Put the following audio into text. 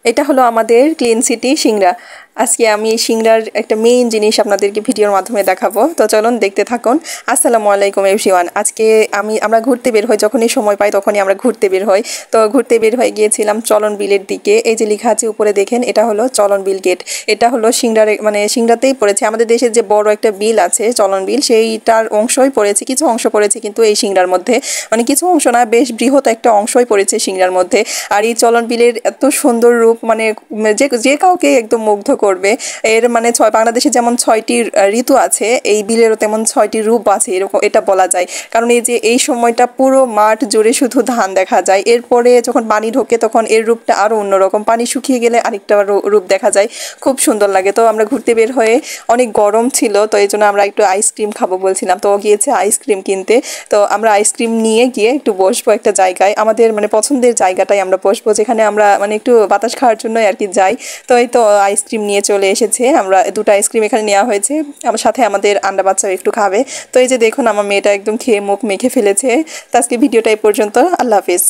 এটা হলো আমাদের ক্লিন সিটি সিংড়া। আজকে আমি এই সিংড়ার একটা মেইন জিনিস আপনাদেরকে ভিডিওর মাধ্যমে দেখাবো, তো চলুন দেখতে থাকুন। আসসালামু আলাইকুম এভরিওয়ান। আজকে আমরা ঘুরতে বের হই, যখনই সময় পাই তখনই আমরা ঘুরতে বের হই। তো ঘুরতে বের হয়ে গিয়েছিলাম চলন বিলের দিকে। এই যে লেখা আছে উপরে দেখেন, এটা হলো চলন বিল গেট। এটা হলো সিংড়ারে মানে সিংড়াতেই পড়েছে। আমাদের দেশের যে বড় একটা বিল আছে চলন বিল, সেইটার অংশই পড়েছে, কিছু অংশ পড়েছে কিন্তু এই সিংড়ার মধ্যে, মানে কিছু অংশ না, বেশ বৃহৎ একটা অংশই পড়েছে সিংড়ার মধ্যে। আর এই চলন বিলের এত সুন্দর রূপ, মানে যে যে কাউকে একদম মুগ্ধ করবে। এর মানে বাংলাদেশে যেমন 6টি ঋতু আছে, এই বিলেরও তেমন 6টি রূপ আছে, এরকম এটা বলা যায়। কারণ এই যে এই সময়টা পুরো মাঠ জুড়ে শুধু ধান দেখা যায়, এরপরে যখন পানি ঢোকে তখন এর রূপটা আরো অন্যরকম, পানি শুকিয়ে গেলে আরেকটা রূপ দেখা যায়, খুব সুন্দর লাগে। তো আমরা ঘুরতে বের হয়ে, অনেক গরম ছিল তো এই জন্য আমরা একটু আইসক্রিম খাবো বলছিলাম, তো ও গিয়েছে আইসক্রিম কিনতে। তো আমরা আইসক্রিম নিয়ে গিয়ে একটু বসবো একটা জায়গায়, আমাদের মানে পছন্দের জায়গাটাই আমরা বসবো, যেখানে আমরা মানে একটু বাতাস খাওয়ার জন্য আর কি যাই। তো এই তো আইসক্রিম নিয়ে চলে এসেছে, আমরা দুটো আইসক্রিম এখানে নেওয়া হয়েছে, আমার সাথে আমাদের আন্ডা বাচ্চাও একটু খাবে। তো এই যে দেখুন আমার মেয়েটা একদম খেয়ে মুখ মেখে ফেলেছে। তো আজকে ভিডিওটা এই পর্যন্ত, আল্লাহ হাফিজ।